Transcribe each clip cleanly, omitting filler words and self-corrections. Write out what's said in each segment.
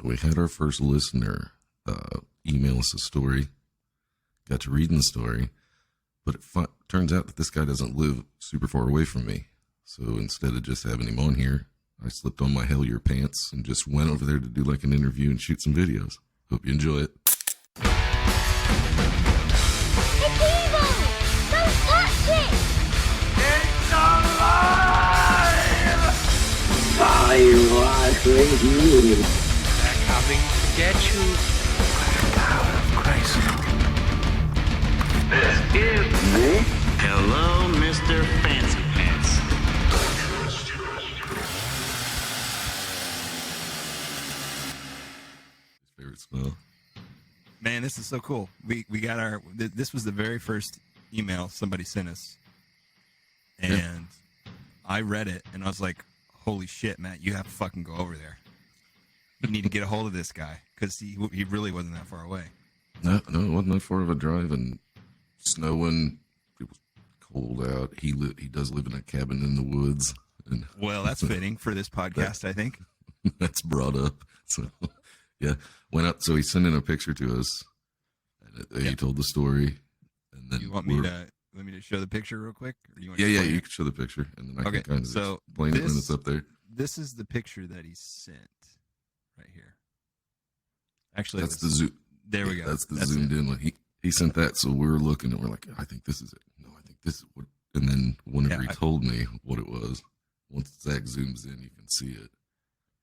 So we had our first listener email us a story, got to reading the story, but it turns out that this guy doesn't live super far away from me. So instead of just having him on here, I slipped on my Hellier pants and just went over there to do like an interview and shoot some videos. Hope you enjoy it. It's evil! Don't touch it! It's alive! I was with you. They're coming to get you by the power of Christ. This is Hello, Mr. Fancy Pants. Favorite smell? Man, this is so cool. We got our. This was the very first email somebody sent us, and I read it and I was like, "Holy shit, Matt! You have to fucking go over there. You need to get a hold of this guy because he really wasn't that far away." No, it wasn't that far of a drive, and snowing. It was cold out. He does live in a cabin in the woods, and Well, that's fitting for this podcast, I think. that's brought up. So yeah, went up. So he sent in a picture to us, and he told the story, and then You want me to let me to show the picture real quick? Or you want Yeah, to yeah, explain you it? can show the picture, and then I Okay, can kind of so explain it when this- it's up there. This is the picture that he sent right here. Actually, That's the zoom. There we Yeah, go. That's the That's zoomed it. in one. He sent that, so we were looking, and we're like, I think this is it. No, I think this is what. And then whenever Yeah, he told me what it was, once Zach zooms in, you can see it.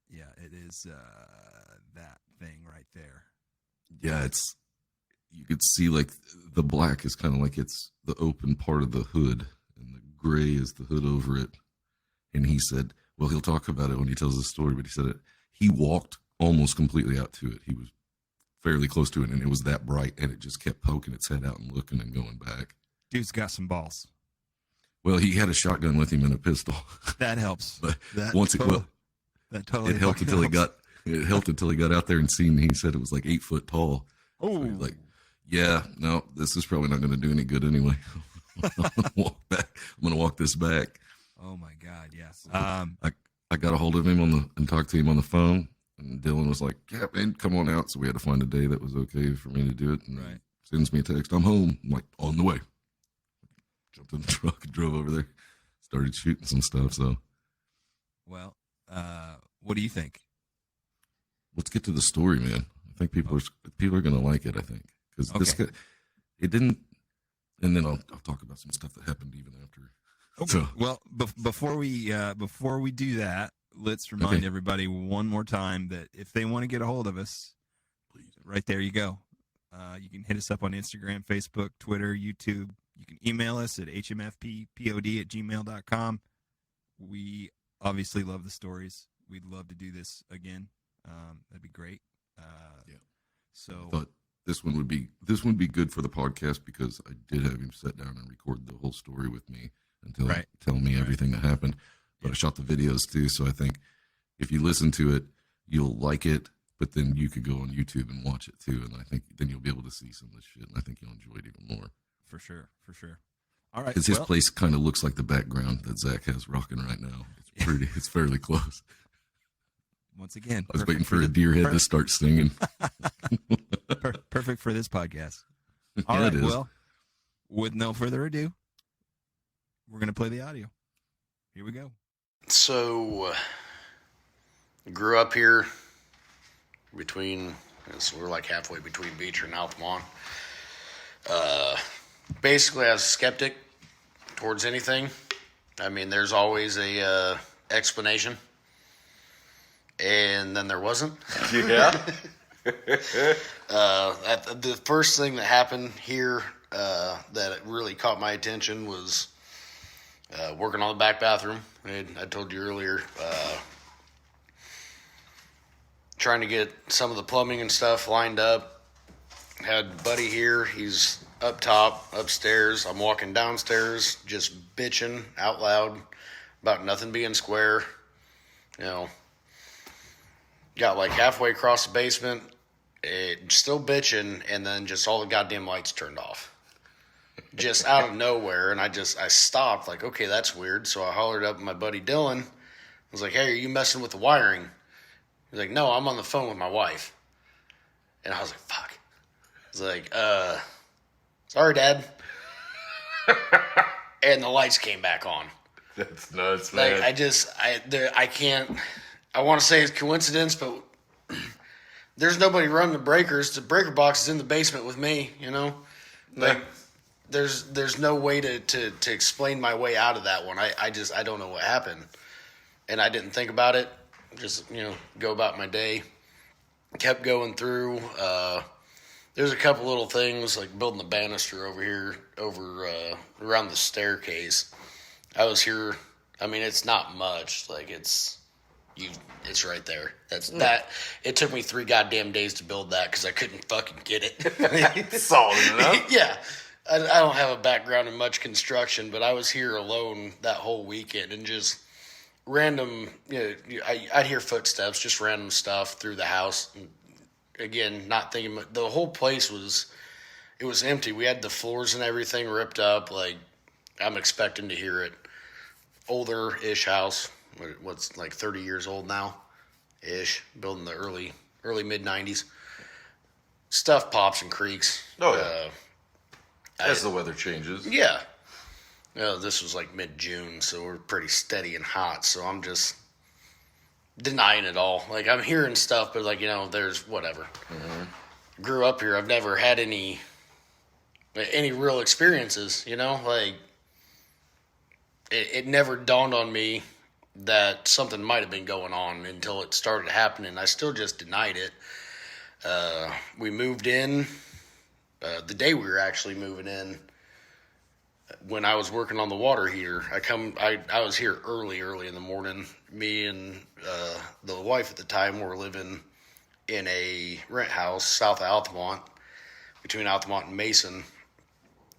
Yeah, it is that thing right there. Yeah, you could see like the black is kind of like it's the open part of the hood, and the gray is the hood over it. And he said, well, he'll talk about it when he tells the story, but he said he walked almost completely out to it. He was fairly close to it, and it was that bright, and it just kept poking its head out and looking and going back. Dude's got some balls. Well, he had a shotgun with him and a pistol. That helps. But That once that totally it helped fucking until helps. it helped until he got out there and seen. He said it was like 8 foot tall. Oh, So he was like, yeah, no, this is probably not going to do any good anyway. I'm gonna walk this back. oh my God, yes. I got a hold of him and talked to him on the phone, and Dylan was like, yeah, man, come on out. So we had to find a day that was okay for me to do it. And Right. he sends me a text, I'm home. I'm like, on the way. Jumped in the truck and drove over there, started shooting some stuff. So Well, what do you think? let's get to the story, man. I think people are going to like it, I think. Because this Okay. guy, it didn't, and then I'll talk about some stuff that happened even after. So, Well, before we do that, let's remind Okay. everybody one more time that if they want to get a hold of us, please. right there you go. You can hit us up on Instagram, Facebook, Twitter, YouTube. You can email us at hmfppod@gmail.com. We obviously love the stories. We'd love to do this again. That'd be great. Yeah. So I thought this one would be good for the podcast because I did have him sit down and record the whole story with me and tell me everything that happened. But I shot the videos too, so I think if you listen to it, you'll like it. But then you could go on YouTube and watch it too, and I think then you'll be able to see some of this shit, and I think you'll enjoy it even more. for sure. All right. Because his well, place kind of looks like the background that Zach has rocking right now. It's fairly close. once again, I was waiting for a deer head to start singing. perfect for this podcast. All Yeah, right. it is. Well, with no further ado, we're going to play the audio. Here we go. So, grew up here so we're like halfway between Beecher and Altamont. Basically, I was a skeptic towards anything. I mean, there's always a explanation. And then there wasn't. Yeah. The first thing that happened here that really caught my attention was working on the back bathroom. I told you earlier, trying to get some of the plumbing and stuff lined up. Had Buddy here. He's up top, upstairs. I'm walking downstairs, just bitching out loud about nothing being square. You know, got like halfway across the basement, still bitching, and then just all the goddamn lights turned off. Just out of nowhere, and I stopped, like, okay, that's weird. So I hollered up at my buddy Dylan. I was like, hey, are you messing with the wiring? He's like, no, I'm on the phone with my wife. And I was like, fuck. He's like, sorry, Dad. And the lights came back on. That's nuts, Like, man. I can't, I want to say it's coincidence, but there's nobody running the breakers. The breaker box is in the basement with me, you know? Like, there's no way to explain my way out of that one. I don't know what happened. And I didn't think about it. Just, go about my day. Kept going through. There's a couple little things, like building the banister over here, around the staircase. I was here. I mean, it's not much. Like, it's right there. That. It took me 3 goddamn days to build that because I couldn't fucking get it. Solid enough. Yeah. I don't have a background in much construction, but I was here alone that whole weekend and just random, I'd hear footsteps, just random stuff through the house. And again, not thinking, the whole place was empty. We had the floors and everything ripped up. Like, I'm expecting to hear it. Older-ish house. What's like 30 years old now? Ish. Built in the early mid-90s. Stuff pops and creaks. Oh, yeah. As the weather changes. Yeah. This was like mid-June, so we're pretty steady and hot. So I'm just denying it all. Like, I'm hearing stuff, but like, there's whatever. Mm-hmm. Grew up here. I've never had any real experiences, like it never dawned on me that something might have been going on until it started happening. I still just denied it. We moved in the day we were actually moving in. When I was working on the water heater, I was here early in the morning. Me and the wife at the time were living in a rent house south of Altamont, between Altamont and Mason.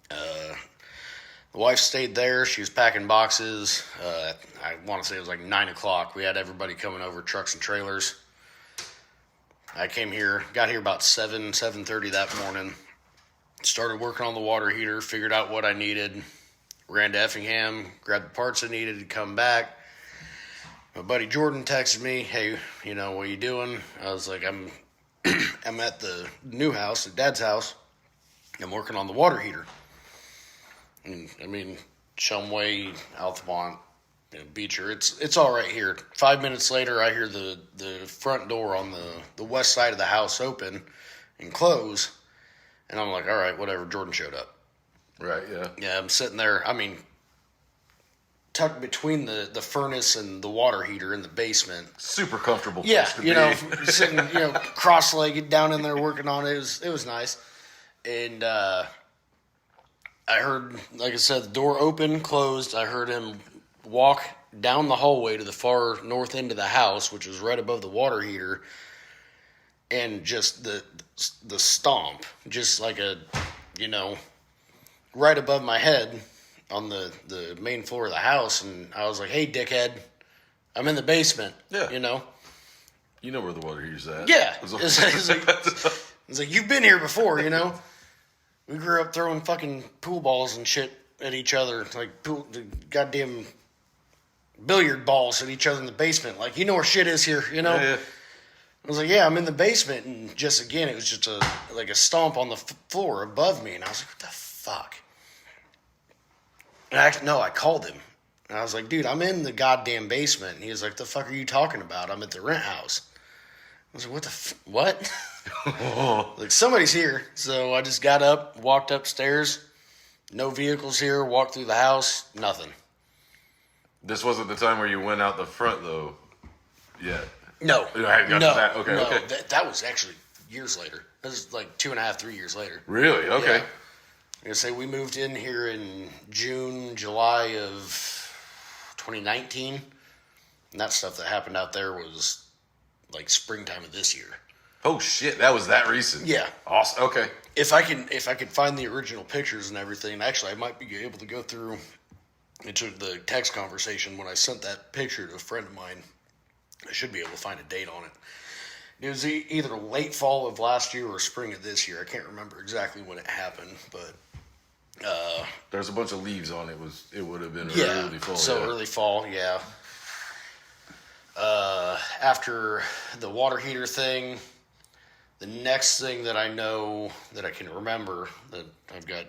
The wife stayed there. She was packing boxes. I want to say it was like 9 o'clock. We had everybody coming over, trucks and trailers. I got here about 7:30 that morning. Started working on the water heater, figured out what I needed, ran to Effingham, grabbed the parts I needed to come back. My buddy Jordan texted me, hey, what are you doing? I was like, I'm at the new house, at Dad's house. I'm working on the water heater. And, I mean, Shumway, Altamont, Beecher, it's all right here. 5 minutes later, I hear the front door on the west side of the house open and close. And I'm like, all right, whatever. Jordan showed up. Right, yeah. Yeah, I'm sitting there. I mean, tucked between the furnace and the water heater in the basement. Super comfortable place Yeah, to be. sitting, cross-legged down in there working on it. It was nice. And I heard, like I said, the door open, closed. I heard him walk down the hallway to the far north end of the house, which was right above the water heater. And just the stomp, just like right above my head on the main floor of the house. And I was like, hey, dickhead, I'm in the basement. Yeah. You know where the water heater's at. Yeah. It's like, you've been here before, We grew up throwing fucking pool balls and shit at each other. Like, goddamn billiard balls at each other in the basement. Like, where shit is here, Yeah. I was like, yeah, I'm in the basement, and just again, it was just a stomp on the floor above me, and I was like, what the fuck? And I called him, and I was like, dude, I'm in the goddamn basement, and he was like, the fuck are you talking about? I'm at the rent house. I was like, what? Like, somebody's here. So I just got up, walked upstairs, no vehicles here, walked through the house, nothing. This wasn't the time where you went out the front, though, yet. No. I hadn't got to that. Okay, no. okay. That was actually years later. That was like 2.5, 3 years later. Really? Okay. Yeah. I'm going to say we moved in here in July of 2019. And that stuff that happened out there was like springtime of this year. Oh, shit. That was that recent? Yeah. Awesome. Okay. If I could find the original pictures and everything, actually, I might be able to go through into the text conversation when I sent that picture to a friend of mine. I should be able to find a date on it. It was either late fall of last year or spring of this year. I can't remember exactly when it happened, but there's a bunch of leaves on it. It would have been yeah, early fall. So yeah. early fall, yeah. After the water heater thing, the next thing that I know that I can remember that I've got,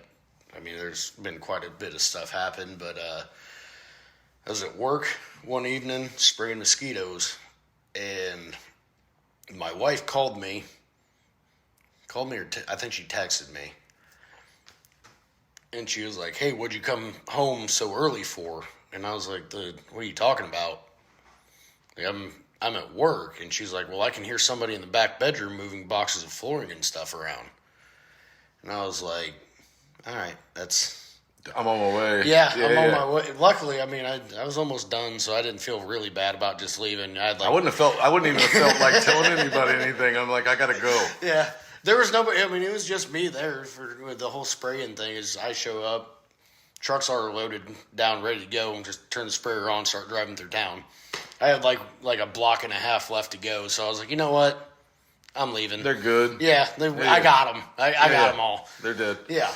I mean, there's been quite a bit of stuff happen, but I was at work one evening spraying mosquitoes, and my wife called me, or I think she texted me, and she was like, "Hey, what'd you come home so early for?" And I was like, "What are you talking about?" Like, I'm at work, and she's like, "Well, I can hear somebody in the back bedroom moving boxes of flooring and stuff around." And I was like, "All right, I'm on my way. yeah, I'm on my way." Luckily, I mean, I was almost done, so I didn't feel really bad about just leaving. I wouldn't even have felt like telling anybody anything. I'm like, I gotta go. Yeah, there was nobody. I mean, it was just me there for the whole spraying thing. Is I show up, trucks are loaded down, ready to go, and just turn the sprayer on, start driving through town. I had like a block and a half left to go, so I was like, you know what, I'm leaving. They're good. Yeah, I got them. I got them all. They're dead. Yeah.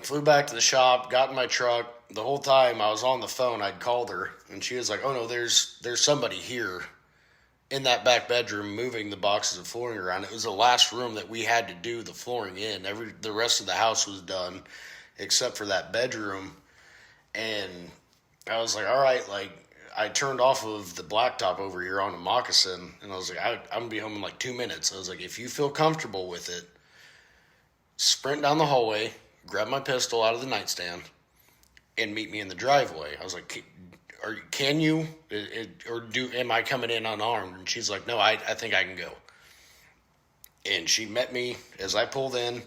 Flew back to the shop, got in my truck. The whole time I was on the phone, I'd called her, and she was like, "Oh no, there's somebody here in that back bedroom moving the boxes of flooring around." It was the last room that we had to do the flooring in. The rest of the house was done, except for that bedroom. And I was like, all right, like, I turned off of the blacktop over here on a moccasin, and I was like, I'm going to be home in like 2 minutes. I was like, if you feel comfortable with it, sprint down the hallway, grab my pistol out of the nightstand, and meet me in the driveway. I was like, can you? Am I coming in unarmed? And she's like, no, I think I can go. And she met me as I pulled in,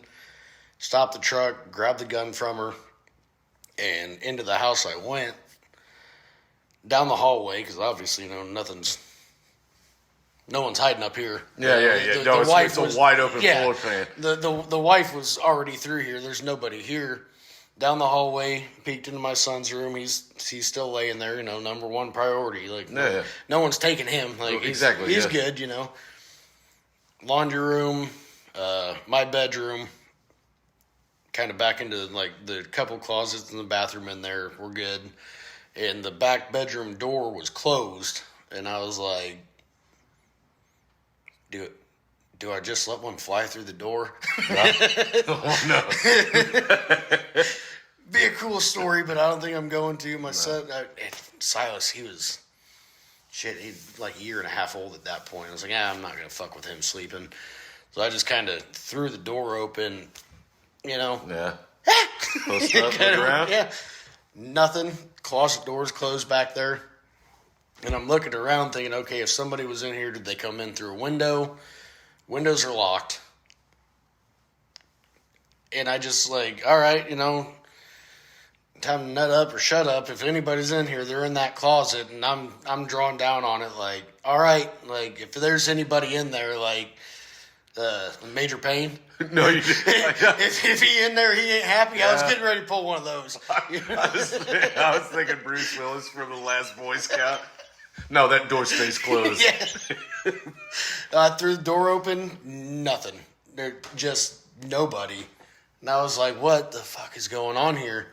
stopped the truck, grabbed the gun from her, and into the house I went. Down the hallway, because obviously, no one's hiding up here. Yeah. It's a wide open floor plan. The wife was already through here. There's nobody here. Down the hallway, peeked into my son's room. He's still laying there. Number one priority. Like, no one's taking him. Like, exactly. He's good. Laundry room, my bedroom. Kind of back into like the couple closets in the bathroom in there. We're good. And the back bedroom door was closed, and I was like, do I just let one fly through the door? Oh, no. Be a cool story, but I don't think I'm going to. My son, Silas, he's like a year and a half old at that point. I was like, I'm not going to fuck with him sleeping. So I just kind of threw the door open, Yeah. Close up, look around? Yeah. Nothing. Closet doors closed back there. And I'm looking around thinking, okay, if somebody was in here, did they come in through a window? Windows are locked. And I just like, all right, time to nut up or shut up. If anybody's in here, they're in that closet, and I'm drawing down on it like, all right, like if there's anybody in there, like Major Payne. No, you didn't. if he in there, he ain't happy. Yeah. I was getting ready to pull one of those. I was thinking Bruce Willis from The Last Boy Scout. No, that door stays closed. Yeah. I threw the door open. Nothing. There, just nobody. And I was like, what the fuck is going on here?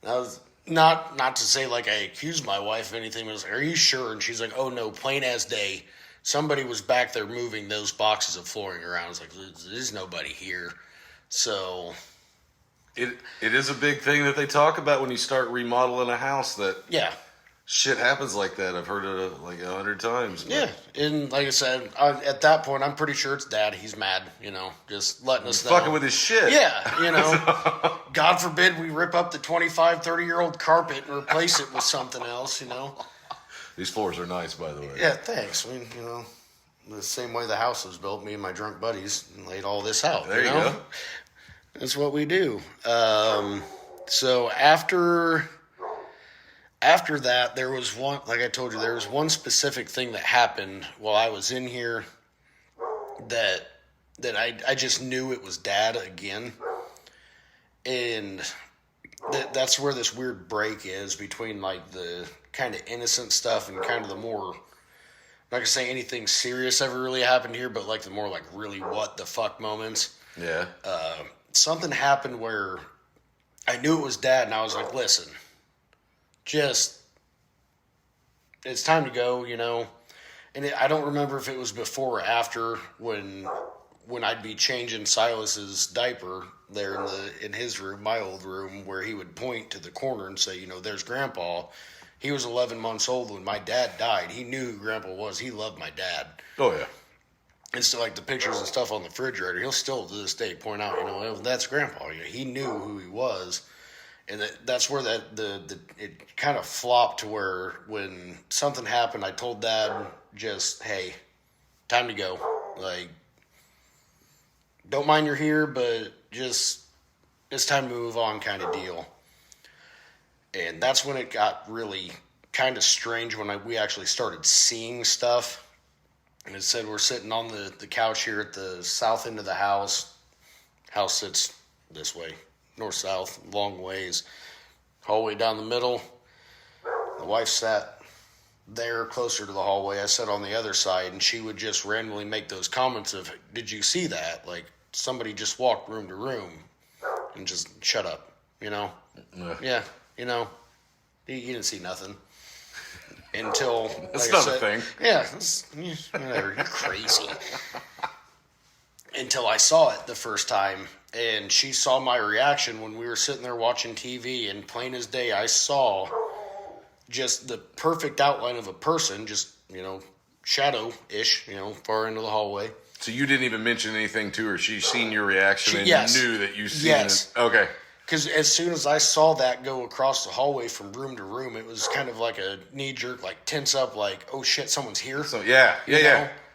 And I was not to say like I accused my wife of anything. But I was like, are you sure? And she's like, oh no, plain as day. Somebody was back there moving those boxes of flooring around. I was like, there's nobody here. So it is a big thing that they talk about when you start remodeling a house, that shit happens like that. I've heard it like 100 times. Yeah, and like I said, at that point, I'm pretty sure it's Dad. He's mad, just letting us know. Fucking with his shit. Yeah, God forbid we rip up the 25, 30-year-old carpet and replace it with something else, These floors are nice, by the way. Yeah, thanks. I mean, the same way the house was built, me and my drunk buddies laid all this out. There you go. That's what we do. So after that, there was one, like I told you, there was one specific thing that happened while I was in here that I just knew it was Dad again. And that's where this weird break is between like the kind of innocent stuff and kind of the more, I'm not gonna say anything serious ever really happened here, but like the more like really what the fuck moments. Yeah. Something happened where I knew it was Dad, and I was like, listen, just it's time to go, you know. And I don't remember if it was before or after when I'd be changing Silas's diaper there in his room, my old room, where he would point to the corner and say, you know, there's Grandpa. He was 11 months old when my dad died. He knew who Grandpa was. He loved my dad. Oh, yeah. And so, like, the pictures and stuff on the refrigerator, he'll still to this day point out, you know, well, that's Grandpa. You know, he knew who he was. And that's where it kind of flopped to where when something happened, I told Dad just, hey, time to go. Like, don't mind you're here, but just, it's time to move on kind of deal. And that's when it got really kind of strange when we actually started seeing stuff. And it said we're sitting on the couch here at the south end of the house. House sits this way, north-south, long ways. Hallway down the middle. The wife sat there closer to the hallway. I sat on the other side, and she would just randomly make those comments of, did you see that? Like, somebody just walked room to room and just shut up, you know? Yeah, you know, you didn't see nothing. Until, That's like not I said, a thing. Yeah, whatever, you're crazy. Until I saw it the first time, and she saw my reaction when we were sitting there watching TV, and plain as day, I saw just the perfect outline of a person, just, you know, shadow-ish, you know, far into the hallway. So you didn't even mention anything to her. She's seen your reaction and yes. knew that you seen Yes. it. Okay. Because as soon as I saw that go across the hallway from room to room, it was kind of like a knee-jerk, like tense up, like, oh shit, someone's here. So yeah.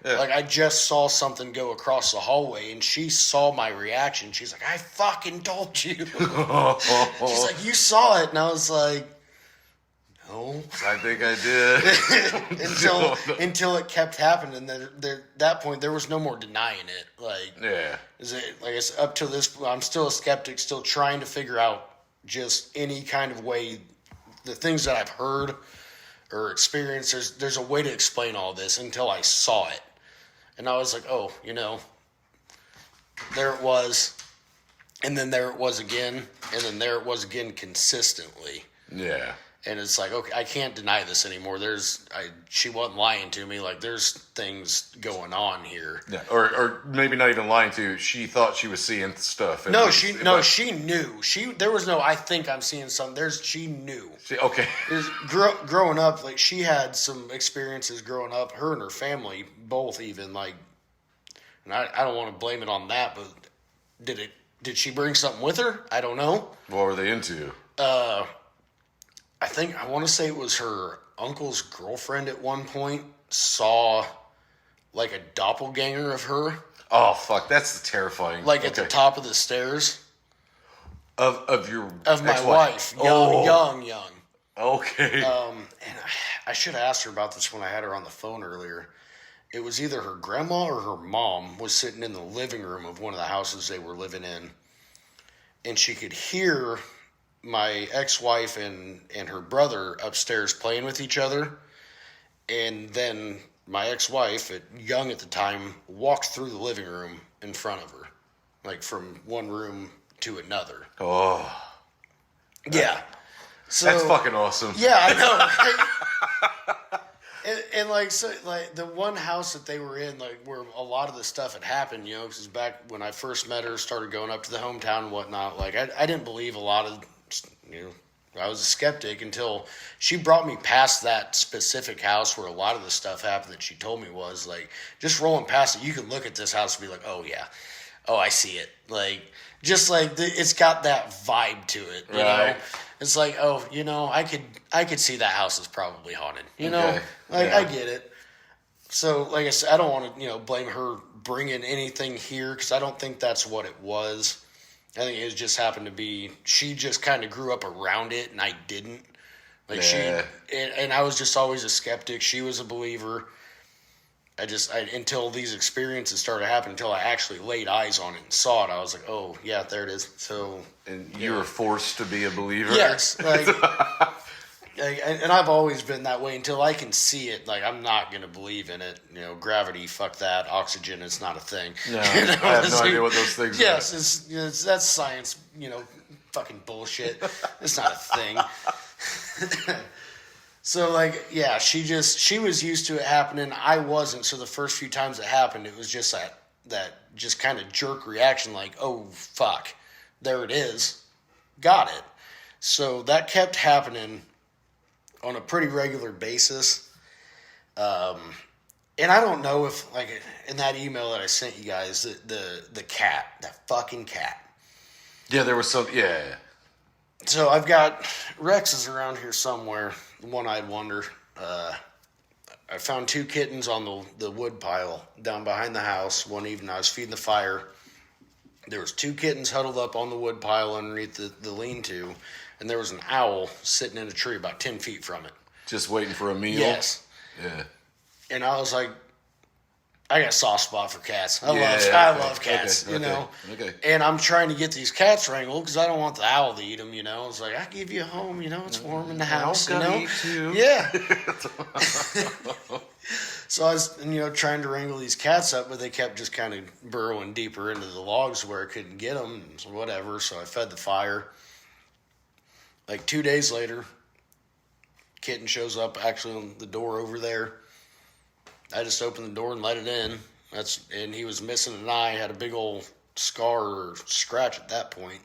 Like I just saw something go across the hallway, and she saw my reaction. She's like, I fucking told you. She's like, you saw it. And I was like, no. I think I did. until it kept happening. At that point, there was no more denying it. Like, yeah. Is it like it's up to this? I'm still a skeptic, still trying to figure out just any kind of way, the things that I've heard or experienced. There's a way to explain all this until I saw it, and I was like, oh, you know, there it was, and then there it was again, and then there it was again consistently. Yeah. And it's like, okay, I can't deny this anymore. She wasn't lying to me. Like, there's things going on here. Yeah, or maybe not even lying to you. She thought she was seeing stuff. She knew. There was no, I think I'm seeing something. She knew. Okay. Growing up, like, she had some experiences growing up. Her and her family, both even, like, and I don't want to blame it on that, but did she bring something with her? I don't know. What were they into? I want to say it was her uncle's girlfriend at one point saw like a doppelganger of her. Oh fuck, that's terrifying. Like at the top of the stairs. Of my wife, young. Okay. And I should have asked her about this when I had her on the phone earlier. It was either her grandma or her mom was sitting in the living room of one of the houses they were living in, and she could hear my ex-wife and her brother upstairs playing with each other. And then my ex-wife, young at the time, walked through the living room in front of her. Like from one room to another. Oh. Yeah. So, that's fucking awesome. Yeah, I know. and like, so like the one house that they were in, like where a lot of the stuff had happened, you know, because back when I first met her, started going up to the hometown and whatnot, like I didn't believe a lot of, you know, I was a skeptic until she brought me past that specific house where a lot of the stuff happened that she told me was like, just rolling past it, you can look at this house and be like, oh yeah, oh I see it. Like, just like it's got that vibe to it, you know? It's like, oh, you know, I could see that house is probably haunted, you know? Like, I get it. So, like I said, I don't want to, you know, blame her bringing anything here because I don't think that's what it was. I think it just happened to be, she just kind of grew up around it and I didn't. Like and I was just always a skeptic. She was a believer. Until these experiences started happening, until I actually laid eyes on it and saw it, I was like, oh, yeah, there it is. So. And you were forced to be a believer? Yes. Like, and I've always been that way until I can see it. Like, I'm not going to believe in it. You know, gravity, fuck that. Oxygen, it's not a thing. No, you know, I have no idea what those things are. Yes, that's science, you know, fucking bullshit. It's not a thing. So like, yeah, she was used to it happening. I wasn't. So the first few times it happened, it was just that just kind of jerk reaction, like, oh fuck, there it is, got it. So that kept happening on a pretty regular basis. And I don't know if, like, in that email that I sent you guys, the cat, that fucking cat. Yeah, there was some. Yeah. So I've got Rex is around here somewhere. One-eyed wonder. I found 2 kittens on the wood pile down behind the house. One evening I was feeding the fire. There was 2 kittens huddled up on the wood pile underneath the lean-to, and there was an owl sitting in a tree about 10 feet from it. Just waiting for a meal? Yes. Yeah. And I was like, I got a soft spot for cats. I love cats, you know. Okay. And I'm trying to get these cats wrangled because I don't want the owl to eat them, you know. It's like, I give you a home, you know. It's warm in the house, you know. Eat too. Yeah. So I was, trying to wrangle these cats up, but they kept just kind of burrowing deeper into the logs where I couldn't get them, so whatever. So I fed the fire. Like 2 days later, kitten shows up actually on the door over there. I just opened the door and let it in. And he was missing an eye, had a big old scar or scratch at that point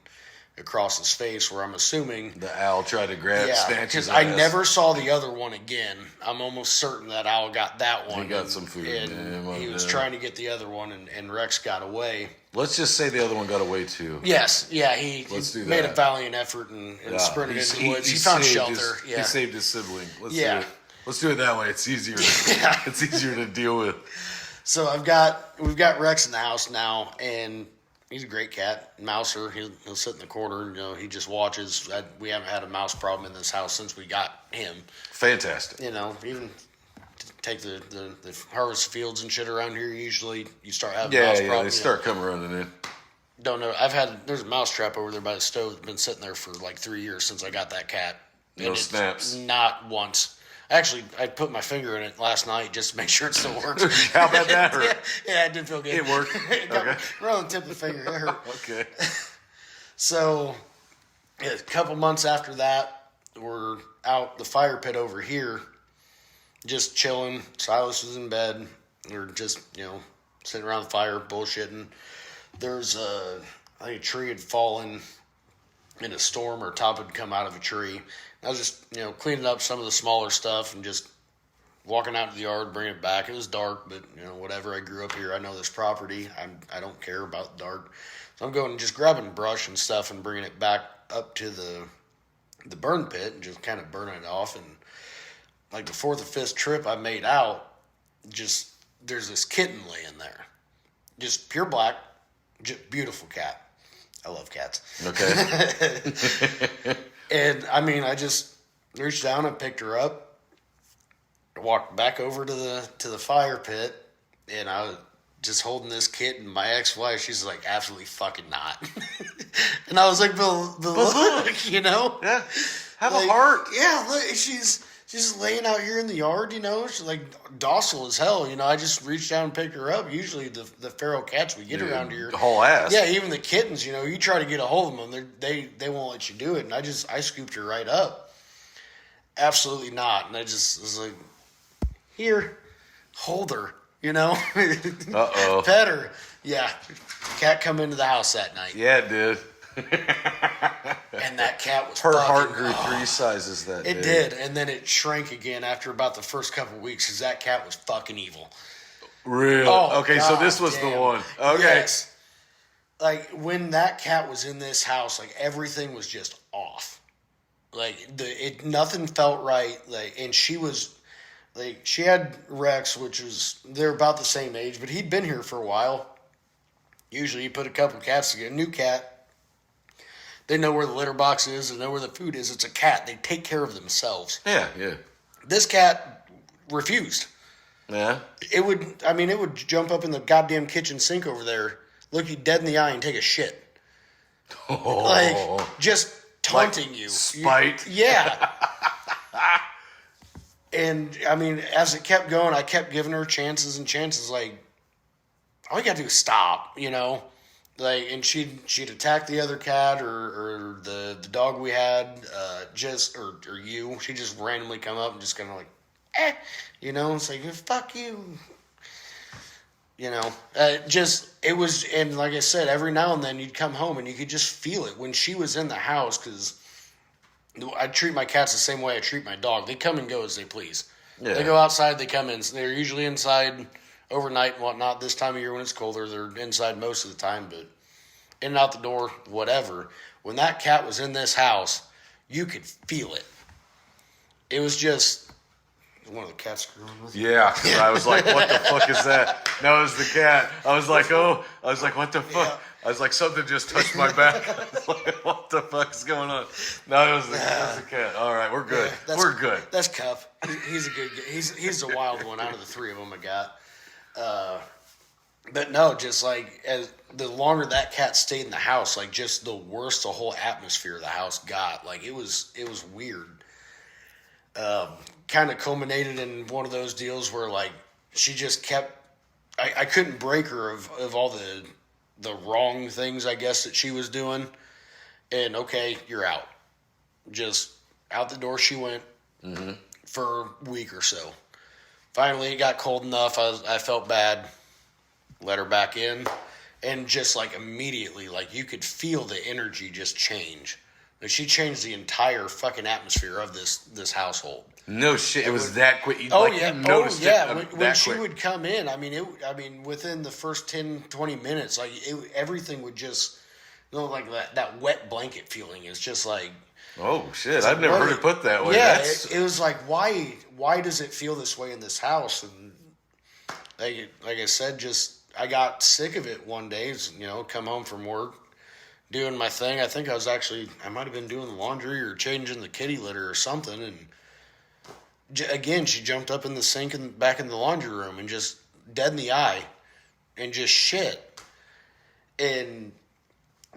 across his face, where I'm assuming the owl tried to snatch his because I ass. never saw the other one again. I'm almost certain that owl got that one. He got some food. And he was trying to get the other one, and Rex got away. Let's just say the other one got away too. Yes, yeah, he made a valiant effort and sprinted into the woods. He found shelter. He saved his sibling. Let's do it. Let's do it that way. It's easier. It's easier to deal with. So we've got Rex in the house now, and he's a great cat. Mouser, he'll sit in the corner and he just watches. We haven't had a mouse problem in this house since we got him. Fantastic. Even take the harvest fields and shit around here. Usually you start having mouse problems. Yeah, they start coming running in. Don't know. There's a mouse trap over there by the stove that's been sitting there for like 3 years since I got that cat. No snaps. Not once. Actually, I put my finger in it last night just to make sure it still works. How about that hurt? Yeah, it did feel good. It worked. Right on the tip of the finger. It hurt. Okay. So, a couple months after that, we're out the fire pit over here, just chilling. Silas was in bed. We're just, sitting around the fire, bullshitting. There's I think a tree had fallen in a storm, or top had come out of a tree. I was just, cleaning up some of the smaller stuff and just walking out to the yard, bringing it back. It was dark, but, whatever. I grew up here. I know this property. I don't care about dark. So I'm going and just grabbing brush and stuff and bringing it back up to the burn pit and just kind of burning it off. And like the 4th or 5th trip I made out, just there's this kitten laying there. Just pure black, just beautiful cat. I love cats. Okay. And I just reached down and picked her up, walked back over to the fire pit, and I was just holding this kitten. My ex-wife, she's like, absolutely fucking not. And I was like, but look, Yeah. Have a heart. Yeah, look, she's laying out here in the yard, she's like docile as hell. I just reached down and picked her up. Usually the feral cats we get around here, the whole ass. Yeah, even the kittens, you try to get a hold of them, they won't let you do it. And I scooped her right up. Absolutely not. And I just was like, here, hold her, Uh-oh. Pet her. Yeah, cat come into the house that night. Yeah, it did. And that cat was her heart grew 3 sizes that day. It did, and then it shrank again after about the first couple of weeks because that cat was fucking evil. Really? Oh, okay, so this was the one. Okay. Yes. Like when that cat was in this house, like everything was just off. Like nothing felt right. Like, and she was like, she had Rex, they're about the same age, but he'd been here for a while. Usually you put a couple cats together, new cat. They know where the litter box is. They know where the food is. It's a cat. They take care of themselves. Yeah. This cat refused. Yeah. It would jump up in the goddamn kitchen sink over there, look you dead in the eye, and take a shit. Oh. Like, just taunting you. Spite. Yeah. And, as it kept going, I kept giving her chances and chances. Like, all you got to do is stop, Like, and she'd attack the other cat or the dog we had, or you. She'd just randomly come up and just kind of like, it's like, fuck you. It was, and like I said, every now and then you'd come home and you could just feel it when she was in the house, because I treat my cats the same way I treat my dog. They come and go as they please. Yeah. They go outside, they come in. They're usually inside overnight and whatnot. This time of year when it's colder, they're inside most of the time, but in and out the door, whatever. When that cat was in this house, you could feel it. It was just... One of the cats screwing with you? Yeah, because I was like, what the fuck is that? No, it was the cat. I was like, what the fuck? Yeah. I was like, something just touched my back. I was like, what the fuck's going on? No, it was the cat. All right, we're good. We're good. That's Cup. He's a good guy. He's the wild one out of the three of them I got. But no, just like, as the longer that cat stayed in the house, like, just the worse the whole atmosphere of the house got. Like, it was weird. Kind of culminated in one of those deals where, like, she just kept... I couldn't break her of all the wrong things, I guess, that she was doing. And, okay, you're out. Just out the door she went for a week or so. Finally, it got cold enough. I felt bad. Let her back in. And just, like, immediately, like, you could feel the energy just change. Like, she changed the entire fucking atmosphere of this household. No shit, it was that quick. When she would come in, I mean, within the first 10, 20 minutes, like, everything would just, like that wet blanket feeling. It's just like, oh shit, I've never heard it put that way. Yeah, it was like, why does it feel this way in this house? And like I said, I got sick of it one day. Come home from work, doing my thing. I think I might have been doing the laundry or changing the kitty litter or something, and again, she jumped up in the sink and back in the laundry room and just dead in the eye and just shit. And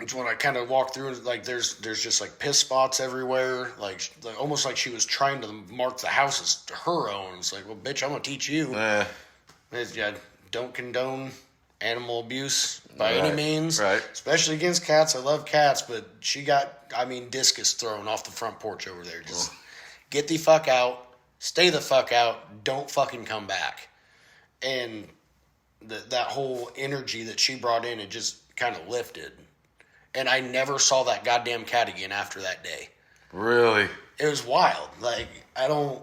it's when I kind of walked through, like, there's just like piss spots everywhere, like almost like she was trying to mark the house as her own. It's like, well, bitch, I'm gonna teach you. Don't condone animal abuse by any means, right? Especially against cats. I love cats, but she got, discus thrown off the front porch over there. Just get the fuck out. Stay the fuck out. Don't fucking come back. And that whole energy that she brought in, it just kind of lifted. And I never saw that goddamn cat again after that day. Really? It was wild. Like, I don't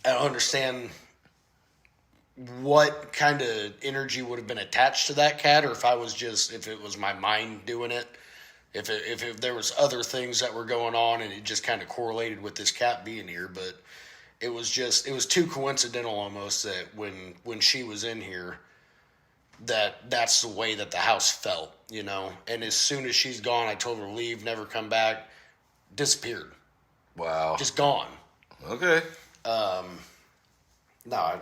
understand what kind of energy would have been attached to that cat, or if it was my mind doing it. If there was other things that were going on and it just kind of correlated with this cat being here, but it was too coincidental almost that when she was in here, that's the way that the house felt, And as soon as she's gone, I told her to leave, never come back, disappeared. Wow. Just gone. Okay. No, I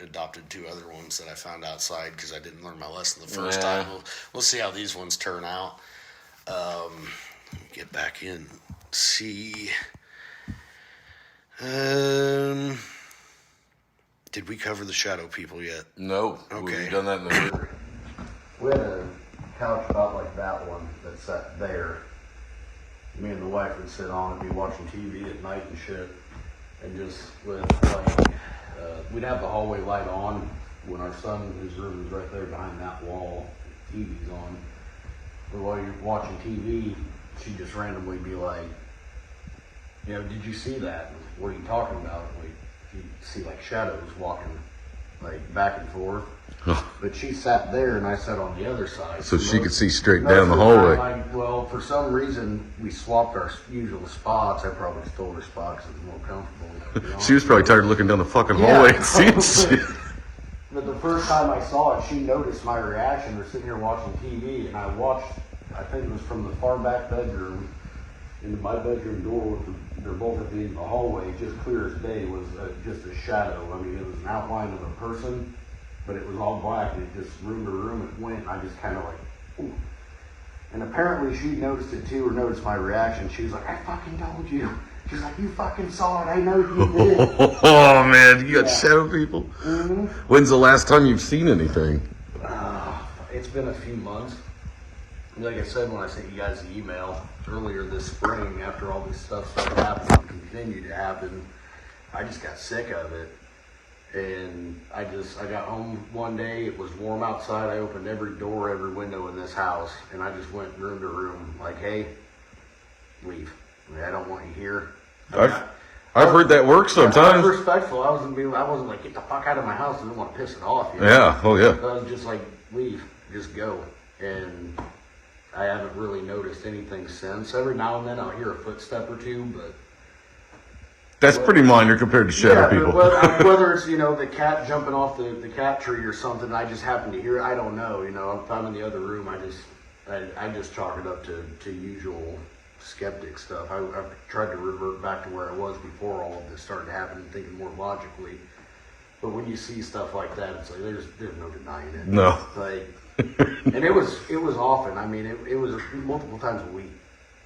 adopted 2 other ones that I found outside because I didn't learn my lesson the first time. We'll see how these ones turn out. Get back in. See... did we cover the shadow people yet? No. Okay. We've done that in the river. We had a couch about like that one that sat there. Me and the wife would sit on and be watching TV at night and shit. And just we'd have the hallway light on when our son, his room is right there behind that wall. TV's on. But while you're watching TV, she'd just randomly be like, did you see that? What are you talking about? Like, you see like shadows walking like back and forth. But she sat there and I sat on the other side. So she could see straight down the hallway. For some reason, we swapped our usual spots. I probably stole her spot because it was more comfortable. She was probably tired of looking down the fucking hallway and seeing shit. But the first time I saw it, she noticed my reaction. We're sitting here watching TV, and I watched, I think it was from the far back bedroom into my bedroom door. They're both at the end of the hallway, just clear as day, was just a shadow. I mean, it was an outline of a person, but it was all black, and it just room to room it went, and I just kind of like, ooh. And apparently she noticed it too, or noticed my reaction. She was like, I fucking told you. She's like, you fucking saw it. I know you did. Oh, man, you got shadow people? Mm-hmm. When's the last time you've seen anything? It's been a few months. like I said when I sent you guys the email earlier this spring, after all this stuff started happening and continued to happen, I just got sick of it. And I got home one day, it was warm outside, I opened every door, every window in this house, and I just went room to room, like, hey, leave. I don't want you here. I've heard that work I sometimes. was respectful. I wasn't like, get the fuck out of my house. I didn't want to piss it off. Yeah, oh yeah. I was just like, leave, just go. And I haven't really noticed anything since. Every now and then I'll hear a footstep or two, but That's pretty minor compared to shadow people. Whether it's, the cat jumping off the cat tree or something, I just happen to hear it, I don't know. If I'm in the other room, I just chalk it up to usual skeptic stuff. I've tried to revert back to where I was before all of this started happening, thinking more logically. But when you see stuff like that, it's like there's no denying it. No. Like, and it was often. I mean, it was multiple times a week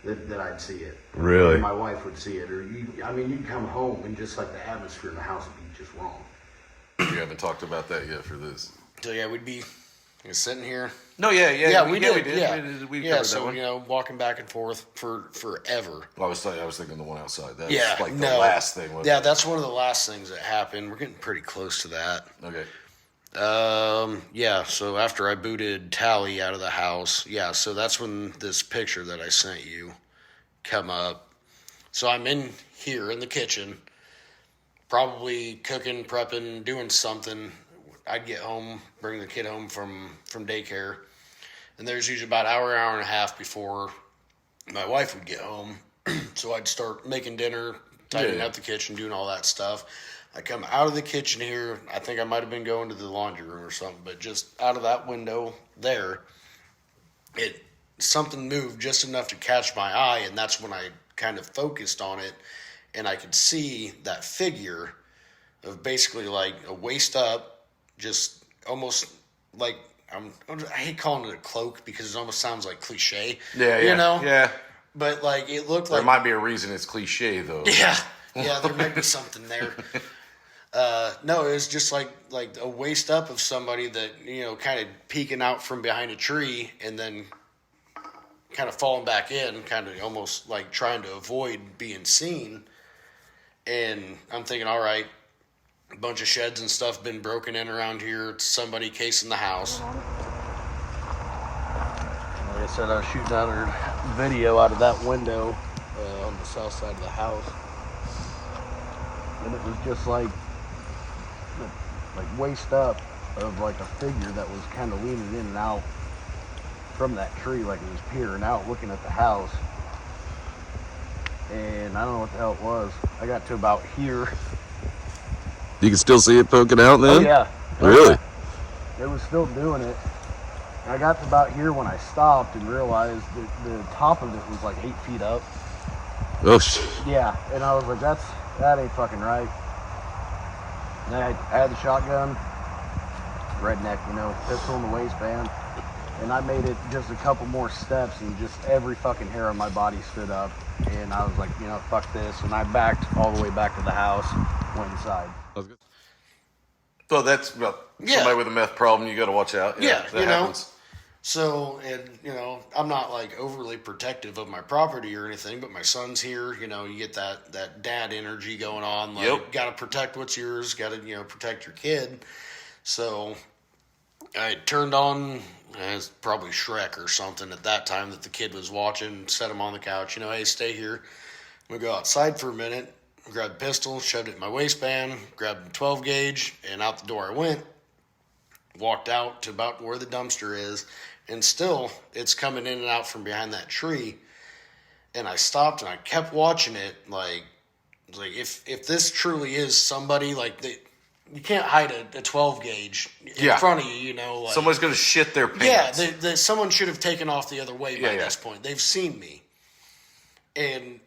that I'd see it. Really? And my wife would see it, or you'd come home and just like the atmosphere in the house would be just wrong. You haven't talked about that yet for this. So yeah, we'd be sitting here. No, we did. We Yeah, covered so that one. walking back and forth for forever. I was thinking the one outside. That's The last thing. Wasn't it? That's one of the last things that happened. We're getting pretty close to that. Okay. So after I booted Tally out of the house, so that's when this picture that I sent you come up. So I'm in here in the kitchen, probably cooking, prepping, doing something. I'd get home, bring the kid home from daycare, and there's usually about an hour and a half before my wife would get home. So I'd start making dinner, tidying up the kitchen, doing all that stuff. I come out of the kitchen here. I think I might have been going to the laundry room or something, but just out of that window there, something moved just enough to catch my eye, and that's when I kind of focused on it, and I could see that figure of basically like a waist up, just almost like I hate calling it a cloak because it almost sounds like cliche. Yeah. But like it looked There like might be a reason it's cliche though. Yeah, there might be something there. No, it was just like a waist up of somebody that, kind of peeking out from behind a tree and then kind of falling back in, kind of almost like trying to avoid being seen. And I'm thinking, all right, a bunch of sheds and stuff been broken in around here. It's somebody casing the house. Like I said, I was shooting out her video out of that window on the south side of the house. And it was just like waist up of like a figure that was kind of leaning in and out from that tree, like it was peering out looking at the house. And I don't know what the hell it was. I got to about here. You can still see it poking out then? Oh yeah. Really? It was still doing it. I got to about here when I stopped and realized that the top of it was like 8 feet up. Oh shit. Yeah, and I was like, that ain't fucking right. And I had the shotgun, redneck, pistol in the waistband, and I made it just a couple more steps, and just every fucking hair on my body stood up, and I was like, fuck this, and I backed all the way back to the house, went inside. So that's somebody with a meth problem. You got to watch out. Yeah, that happens. So, and, I'm not like overly protective of my property or anything, but my son's here, you get that dad energy going on. Like, got to protect what's yours, got to, protect your kid. So I turned on, it's probably Shrek or something at that time that the kid was watching, set him on the couch, hey, stay here. I'm going to go outside for a minute, grabbed the pistol, shoved it in my waistband, grabbed the 12 gauge, and out the door I went. Walked out to about where the dumpster is, and still it's coming in and out from behind that tree. And I stopped and I kept watching it, like if this truly is somebody, you can't hide a 12 gauge in front of you, Someone's gonna shit their pants. Yeah, someone should have taken off the other way by this point. They've seen me, and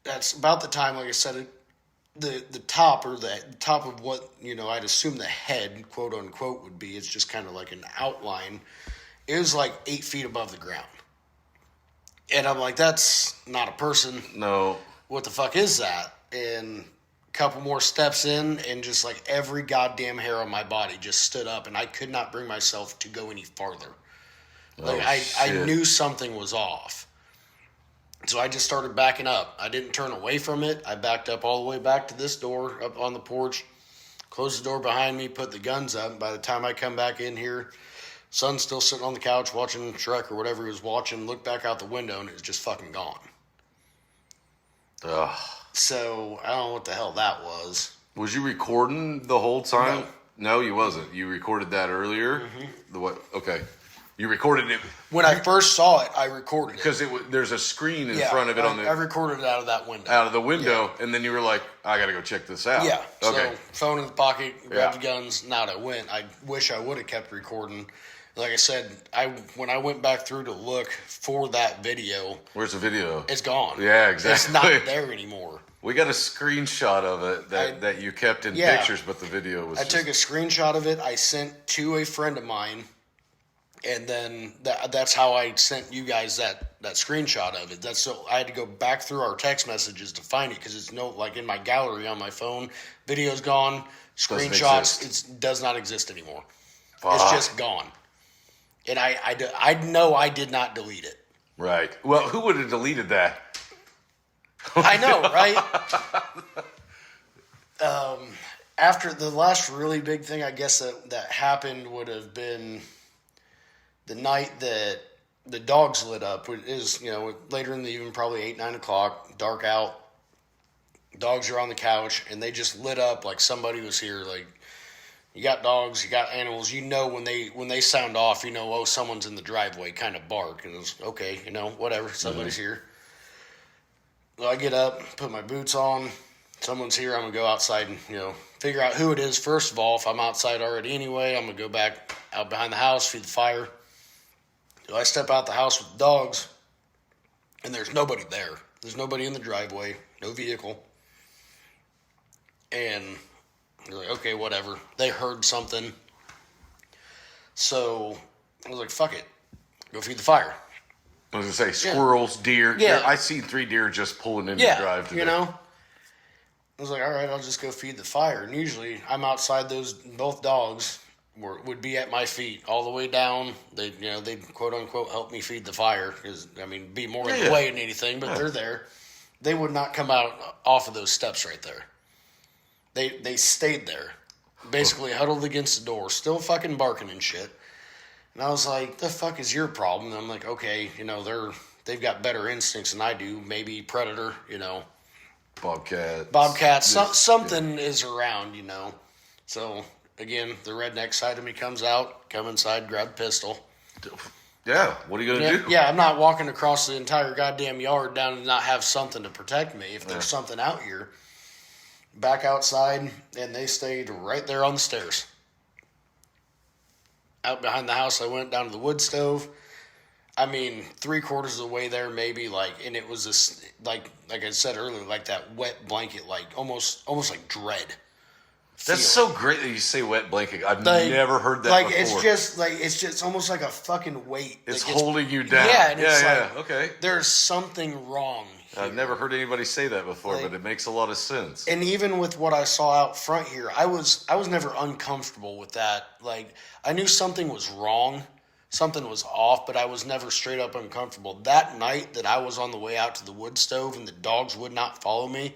that's about the time, like I said, the top of what I'd assume the head, quote unquote, would be. It's just kind of like an outline. It was like 8 feet above the ground, and I'm like, that's not a person. No. What the fuck is that? And a couple more steps in, and just like every goddamn hair on my body just stood up, and I could not bring myself to go any farther. Like Oh, I shit. knew something was off. So I just started backing up. I didn't turn away from it. I backed up all the way back to this door up on the porch, closed the door behind me, put the guns up. By the time I come back in here, son's still sitting on the couch watching Shrek or whatever he was watching, looked back out the window and it was just fucking gone. Ugh. So I don't know what the hell that was. Was you recording the whole time? No, you wasn't. You recorded that earlier. The what? Okay, you recorded it When I first saw it, I recorded it. because there's a screen in front of it on I the recorded it out of that window. out of the window, and then you were like, "I gotta go check this out." Yeah. Okay. So phone in the pocket, grabbed Yeah. the guns, and out I went. I wish I would have kept recording. Like I said, when I went back through to look for that video, Where's the video? it's gone. Yeah, It's exactly. not there anymore. We got a screenshot of it that you kept in Yeah. pictures, but the video was. I took a screenshot of it. I sent to a friend of mine, and then that's how I sent you guys that screenshot of it. So I had to go back through our text messages to find it because it's like in my gallery on my phone. Video's gone. Screenshots, it does not exist anymore. It's just gone. And I know I did not delete it. Right. Well, who would have deleted that? I know, right? After the last really big thing, I guess that happened would have been the night that the dogs lit up. It is, later in the evening, probably 8, 9 o'clock, dark out. Dogs are on the couch, and they just lit up like somebody was here. Like, you got dogs, you got animals. When they sound off, oh, someone's in the driveway, kind of bark. And it's okay, whatever, somebody's here. So I get up, put my boots on. Someone's here. I'm going to go outside and, figure out who it is. First of all, if I'm outside already anyway, I'm going to go back out behind the house, feed the fire. So I step out the house with the dogs, and there's nobody there. There's nobody in the driveway, no vehicle. And they're like, okay, whatever. They heard something. So I was like, fuck it. Go feed the fire. I was gonna say squirrels, deer. Yeah. I seen 3 deer just pulling in the drive today. I was like, all right, I'll just go feed the fire. And usually I'm outside both dogs would be at my feet all the way down. They'd quote unquote help me feed the fire. Be more in the way than anything, but they're there. They would not come out off of those steps right there. They stayed there, basically huddled against the door, still fucking barking and shit. And I was like, the fuck is your problem? And I'm like, okay, they've got better instincts than I do. Maybe predator, Bobcat, something is around, So, again, the redneck side of me comes out, come inside, grab a pistol. Yeah, what are you going to do? Yeah, I'm not walking across the entire goddamn yard down and not have something to protect me if there's something out here. Back outside, and they stayed right there on the stairs. Out behind the house, I went down to the wood stove. 3/4 of the way there, maybe, and it was this, like I said earlier, like that wet blanket, like almost like dread. That's feeling. so great that you say wet blanket. I've never heard that before. It's just almost like a fucking weight. It's holding you down. Yeah, and it's okay. There's something wrong here. I've never heard anybody say that before, but it makes a lot of sense. And even with what I saw out front here, I was never uncomfortable with that. Like, I knew something was wrong, something was off, but I was never straight up uncomfortable. That night that I was on the way out to the wood stove and the dogs would not follow me,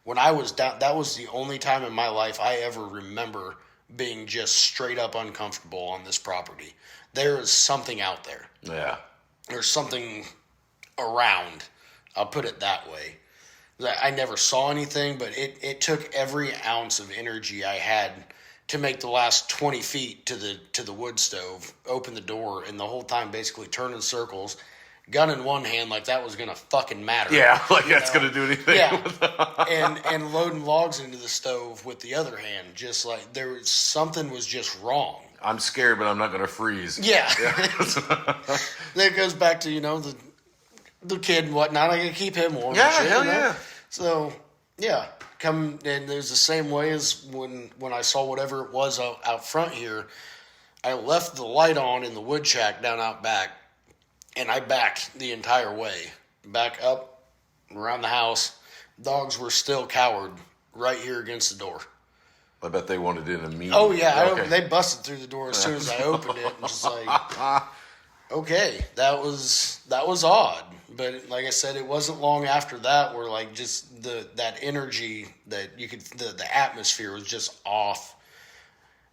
when I was down, that was the only time in my life I ever remember being just straight up uncomfortable on this property. There is something out there. Yeah. There's something around. I'll put it that way. I never saw anything, but it took every ounce of energy I had to make the last 20 feet to the wood stove, open the door, and the whole time basically turn in circles, gun in one hand like that was going to fucking matter. Yeah, like that's going to do anything. Yeah, and loading logs into the stove with the other hand, just like something was just wrong. I'm scared, but I'm not going to freeze. Yeah. That goes back to, the kid and whatnot. I got to keep him warm. Yeah, and shit, hell yeah. So, yeah. And there's the same way as when I saw whatever it was out front here. I left the light on in the wood shack down out back, and I backed the entire way. Back up, around the house. Dogs were still cowered right here against the door. I bet they wanted in immediately. Oh, yeah. Okay. They busted through the door as soon as I opened it. And just like, okay, that was odd. But like I said, it wasn't long after that where like just that energy that you could the atmosphere was just off.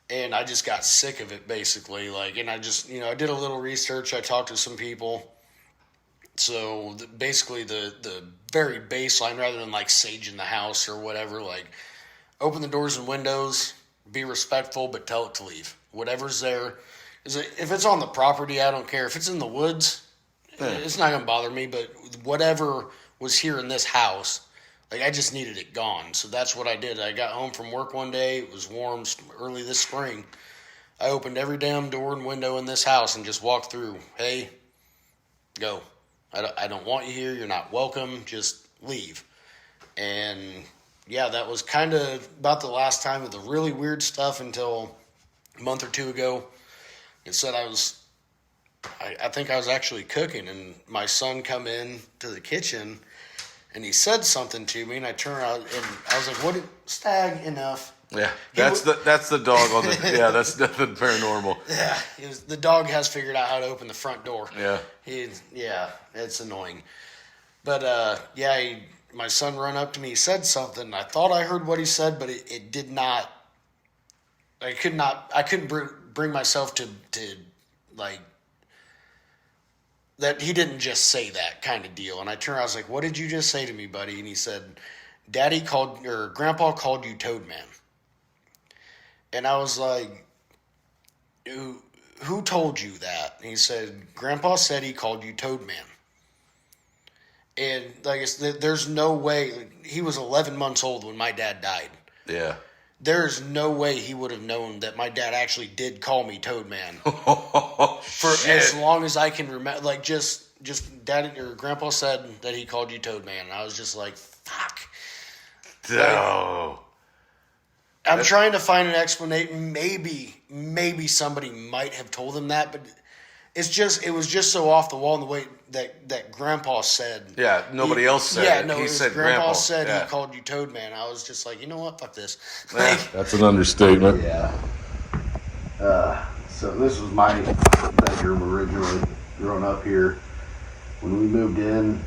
And I just got sick of it basically. Like, and I just, I did a little research. I talked to some people. So basically the very baseline, rather than like saging the house or whatever, like open the doors and windows, be respectful, but tell it to leave. Whatever's there. If it's on the property, I don't care. If it's in the woods, it's not going to bother me. But whatever was here in this house, like I just needed it gone. So that's what I did. I got home from work one day. It was warm early this spring. I opened every damn door and window in this house and just walked through. Hey, go. I don't want you here. You're not welcome. Just leave. And yeah, that was kind of about the last time of the really weird stuff until a month or two ago. It said I think I was actually cooking, and my son come in to the kitchen, and he said something to me, and I turned around, and I was like, "What? Stag, enough." Yeah, that's the dog on the. Yeah, that's nothing paranormal. Yeah, the dog has figured out how to open the front door. Yeah, it's annoying, but my son ran up to me. He said something. I thought I heard what he said, but it did not. I couldn't bring myself to like that. He didn't just say that kind of deal. And I turned around, I was like, "What did you just say to me, buddy?" And he said, Grandpa called you Toad Man. And I was like, who told you that? And he said, Grandpa said he called you Toad Man. And like I said, there's no way. He was 11 months old when my dad died. Yeah. There's no way he would have known that my dad actually did call me Toad Man. For as long as I can remember. Like, just Dad or Grandpa said that he called you Toad Man. And I was just like, fuck. No. I'm trying to find an explanation. Maybe somebody might have told him that, but it was just so off the wall in the way that Grandpa said. Yeah, nobody else said it. Yeah, no, he said Grandpa Grandpa said he called you Toad Man. I was just like, you know what? Fuck this. That's an understatement. Yeah. So this was my bedroom originally, growing up here. When we moved in,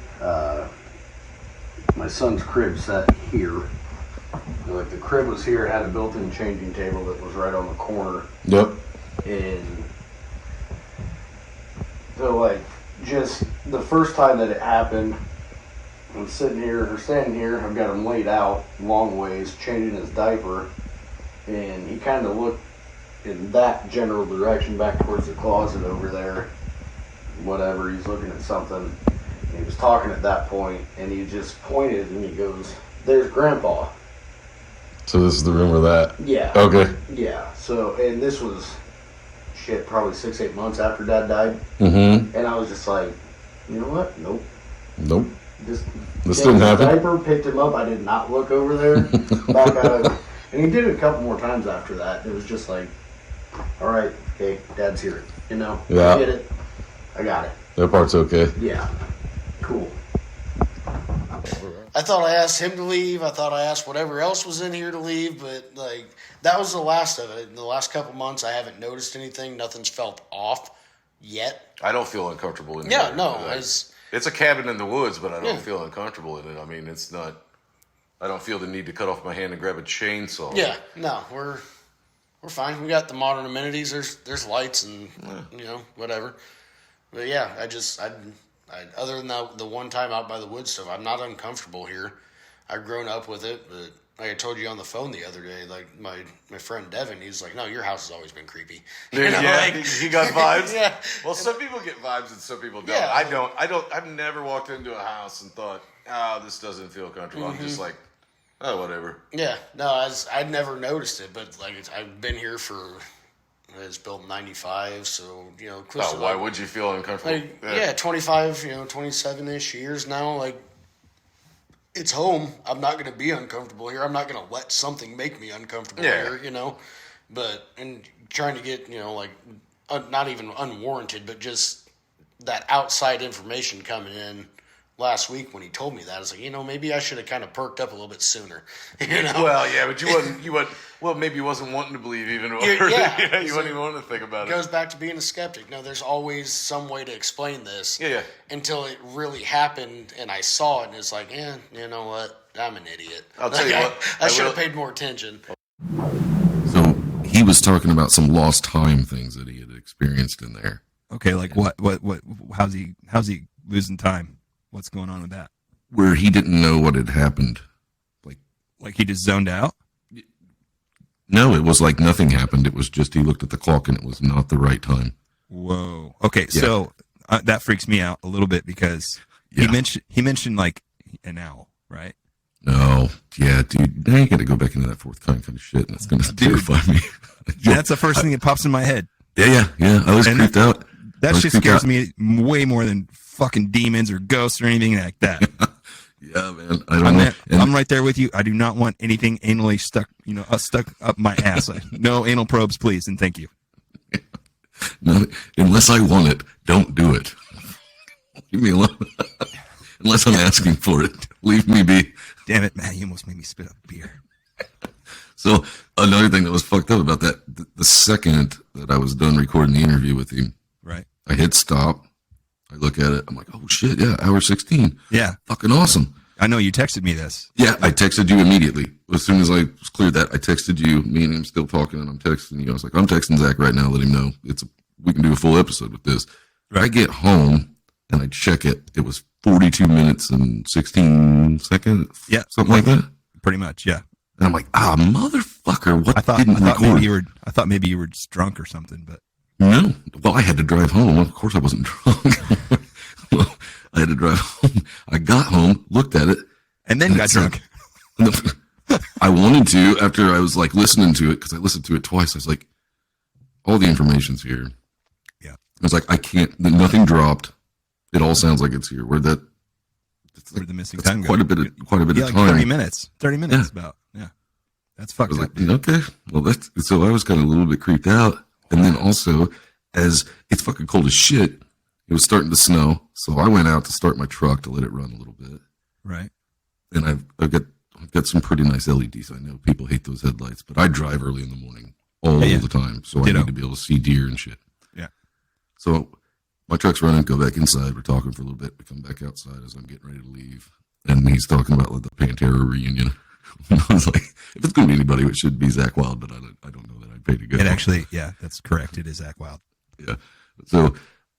my son's crib sat here. Like the crib was here, it had a built-in changing table that was right on the corner. Yep. And so like just the first time that it happened, I'm standing here, I've got him laid out long ways, changing his diaper, and he kind of looked in that general direction back towards the closet over there. Whatever, he's looking at something. And he was talking at that point, and he just pointed and he goes, "There's Grandpa." So this is the room of that? Yeah. Okay. Yeah. So, and this was, probably 6-8 months after Dad died. Mm-hmm. And I was just like, you know what? Nope. Just this didn't happen. Diaper, picked him up. I did not look over there. Back out of, and he did it a couple more times after that. It was just like, all right, okay, Dad's here. Yeah. I get it. I got it. That part's okay. Yeah. Cool. I thought I asked him to leave. I thought I asked whatever else was in here to leave, but like that was the last of it. In the last couple months, I haven't noticed anything. Nothing's felt off yet. I don't feel uncomfortable in Yeah, here. no, It's a cabin in the woods, but I don't feel uncomfortable in it. I mean, it's not. I don't feel the need to cut off my hand and grab a chainsaw. Yeah, no, we're fine. We got the modern amenities. There's lights and whatever. But yeah, I other than the one time out by the woods stuff, I'm not uncomfortable here. I've grown up with it, but like I told you on the phone the other day, like my friend Devin, he's like, "No, your house has always been creepy." He got vibes. Yeah. Well, some people get vibes and some people don't. Yeah. I don't. I've never walked into a house and thought, "Oh, this doesn't feel comfortable." I'm just like, "Oh, whatever." Yeah. No, I'd never noticed it, but like I've been here for. It's built in 95, so close to why would you feel uncomfortable? Like, 25, 27-ish years now. Like, it's home. I'm not going to be uncomfortable here. I'm not going to let something make me uncomfortable here, But, and trying to get, not even unwarranted, but just that outside information coming in, last week when he told me that. I was like, maybe I should have kind of perked up a little bit sooner. You know? Well, yeah, but maybe you wasn't wanting to believe even. Yeah. You wouldn't even want to think about It goes back to being a skeptic. No, there's always some way to explain this. Yeah. Until it really happened and I saw it and it's like, you know what? I'm an idiot. I'll tell you what. I should have paid more attention. So he was talking about some lost time things that he had experienced in there. Okay, like what? How's he losing time? What's going on with that? Where he didn't know what had happened. Like he just zoned out? No, it was like nothing happened. It was just he looked at the clock and it was not the right time. Whoa. Okay, Yeah. so that freaks me out a little bit because he mentioned like an owl, right? No, yeah, dude. Now you got to go back into that fourth kind of shit, and it's going to terrify me. That's the first thing that pops in my head. Yeah. I was creeped out. That shit scares me way more than fucking demons or ghosts or anything like that. Yeah, man. I don't know. I'm right there with you. I do not want anything anally stuck up my ass. No anal probes, please, and thank you. No, unless I want it, don't do it. Leave me alone. Unless I'm asking for it, leave me be. Damn it, man! You almost made me spit up beer. So another thing that was fucked up about that, the second that I was done recording the interview with him, right? I hit stop. I look at it. I'm like, oh shit, yeah, hour 16. Yeah, fucking awesome. I know you texted me this. Yeah, I texted you immediately. As soon as I cleared that, I texted you. Me and him still talking, and I'm texting you. I was like, I'm texting Zach right now. Let him know we can do a full episode with this. Right. I get home and I check it. It was 42 minutes and 16 seconds. Yeah, something like that. Pretty much, yeah. And I'm like, motherfucker! What? I thought maybe you were just drunk or something, but no. Well, I had to drive home. Of course, I wasn't drunk. Well, I had to drive home. I got home, looked at it, and then got drunk. I wanted to after I was like listening to it because I listened to it twice. I was like, all the information's here. Yeah. I was like, I can't. Nothing dropped. It all sounds like it's here. Where the missing time quite a bit of like time. 30 minutes. 30 minutes about. Yeah. That's fucked up. Like, okay. Well, so I was kind of a little bit creeped out. And then also, as it's fucking cold as shit, it was starting to snow. So I went out to start my truck to let it run a little bit. Right. And I've got some pretty nice LEDs. I know people hate those headlights, but I drive early in the morning all the time. So I need to be able to see deer and shit. Yeah. So my truck's running, go back inside. We're talking for a little bit. We come back outside as I'm getting ready to leave. And he's talking about like the Pantera reunion. I was like, if it's going to be anybody, it should be Zach Wild, but I don't know that I'd pay to go. It actually, yeah, that's correct. It is Zach Wild. Yeah. So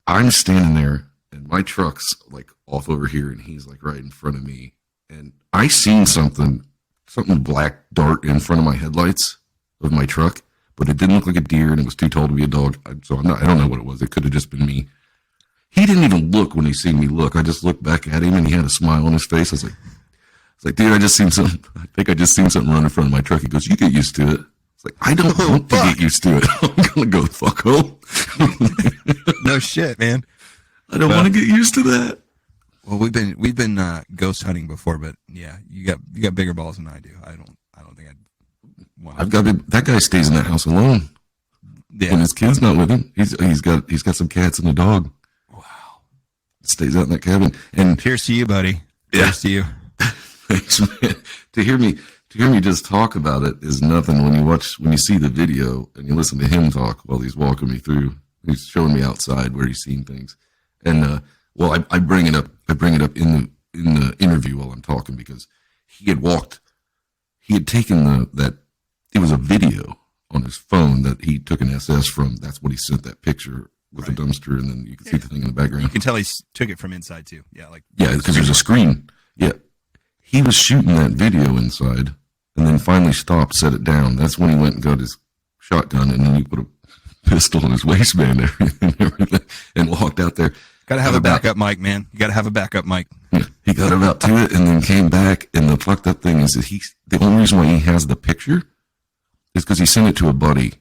I'm standing there and my truck's like off over here and he's like right in front of me. And I seen something black dart in front of my headlights of my truck, but it didn't look like a deer and it was too tall to be a dog. I don't know what it was. It could have just been me. He didn't even look when he seen me look. I just looked back at him and he had a smile on his face. I was like, dude, I think I just seen something run in front of my truck. He goes, you get used to it. It's like, I don't want to get used to it. I'm going to go the fuck home. No shit, man. I don't want to get used to that. Well, we've been ghost hunting before, but yeah, you got bigger balls than I do. I don't think I'd want to. That guy stays in that house alone. Yeah. When his kid's not with him, he's got some cats and a dog. Wow. Stays out in that cabin. And cheers to you, buddy. Yeah. Cheers to you. Thanks, man. To hear me just talk about it is nothing. When you see the video and you listen to him talk while he's walking me through, he's showing me outside where he's seen things. And I bring it up in the interview while I'm talking because he had taken it was a video on his phone that he took an SS from. That's what he sent that picture with the dumpster, and then you can see the thing in the background. You can tell he took it from inside too. Yeah, because there's a screen. Yeah. He was shooting that video inside and then finally stopped, set it down. That's when he went and got his shotgun and then he put a pistol in his waistband and everything and walked out there. Got to have a backup mic, man. You got to have a backup mic. Yeah, he got about to it and then came back. And the fucked up thing is that the only reason why he has the picture is because he sent it to a buddy.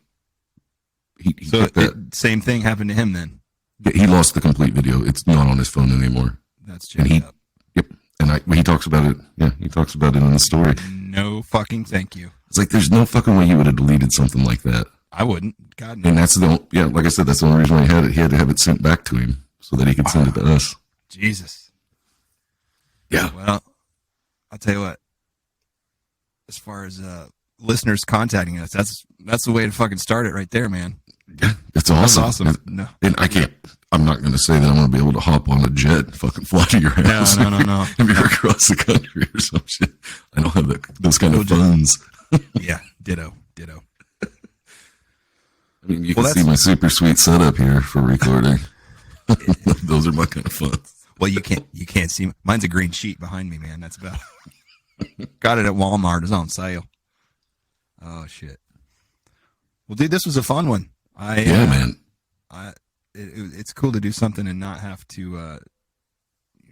Same thing happened to him then. He lost the complete video. It's not on his phone anymore. That's true. Yep. And he talks about it. Yeah, he talks about it in the story. No fucking thank you. It's like there's no fucking way you would have deleted something like that. I wouldn't. God no. And that's like I said, that's the only reason why he had it. He had to have it sent back to him so that he could send it to us. Jesus. Yeah. Well, I'll tell you what. As far as listeners contacting us, that's the way to fucking start it right there, man. Yeah, it's That's awesome. awesome. No. And I'm not going to say that I'm going to be able to hop on a jet and fucking fly to your house. No. And be across the country or some shit. I don't have those kind of funds. Yeah, ditto. I mean, you Well, can see my super sweet setup here for recording. Those are my kind of funds. Well, you can't see. Mine's a green sheet behind me, man. That's about. Got it at Walmart. It's on sale. Oh shit. Well, dude, this was a fun one. Man. It's cool to do something and not have to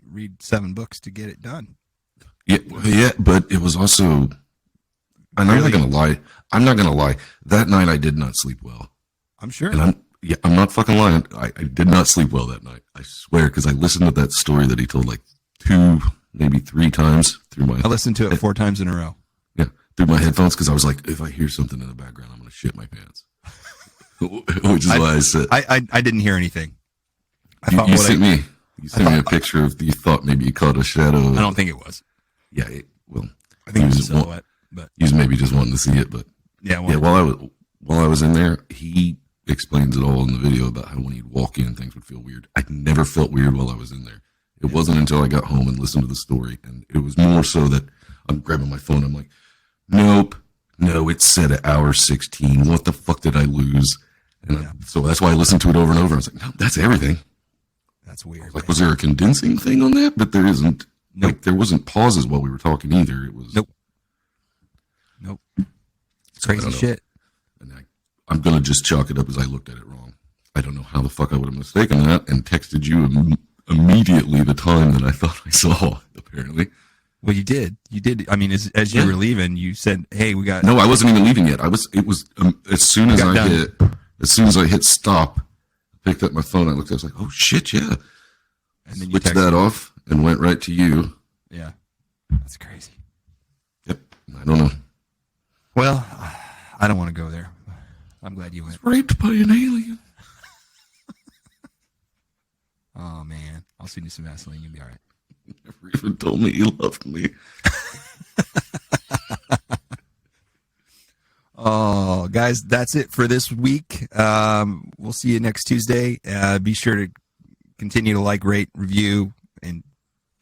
read 7 books to get it done. Yeah, but it was also. And I'm not gonna lie. That night I did not sleep well. I'm sure. And I'm not fucking lying. I did not sleep well that night. I swear, because I listened to that story that he told like 2, maybe 3 times through my. I listened to it 4 times in a row. Yeah, through my headphones, because I was like, if I hear something in the background, I'm gonna shit my pants. Which is why I said I didn't hear anything. you sent me a picture of you thought maybe you caught a shadow. I don't think it was. Yeah, I think it was a silhouette, but he was maybe just wanting to see it. But yeah. While I was in there, he explains it all in the video about how when he'd walk in, things would feel weird. I never felt weird while I was in there. It wasn't until I got home and listened to the story, and it was more so that I'm grabbing my phone. I'm like, nope, no, it said at hour 16. What the fuck did I lose? And so that's why I listened to it over and over. I was like, no, that's everything. That's weird. Like, was there a condensing thing on that? But there isn't. Nope. Like, there wasn't pauses while we were talking either. It was Nope. Crazy shit. And I'm gonna just chalk it up as I looked at it wrong. I don't know how the fuck I would have mistaken that and texted you immediately the time that I thought I saw. Apparently. Well, you did. I mean, as you were leaving, you said, "Hey, we got." No, I wasn't even leaving yet. It was as soon as I hit stop, I picked up my phone. I looked. I was like, "Oh shit, yeah!" And then switched that off and went right to you. Yeah, that's crazy. Yep. I don't know. Well, I don't want to go there. I'm glad you went. Raped by an alien. Oh man, I'll send you some Vaseline. You'll be all right. Never even told me he loved me. Oh, guys, that's it for this week. We'll see you next Tuesday. Be sure to continue to like, rate, review, and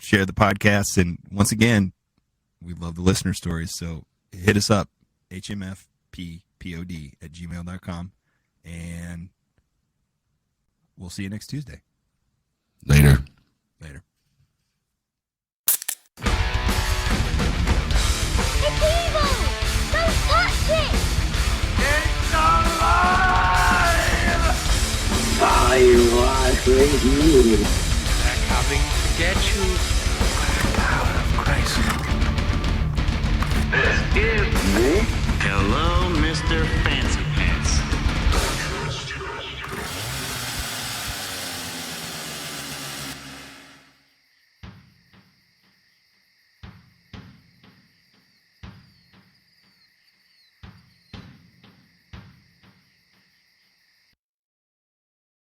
share the podcast. And once again, we love the listener stories. So hit us up, hmfppod@gmail.com. And we'll see you next Tuesday. Later. It's evil! Don't touch it! I was with you. They're coming to get you. Cloud of Christ. This is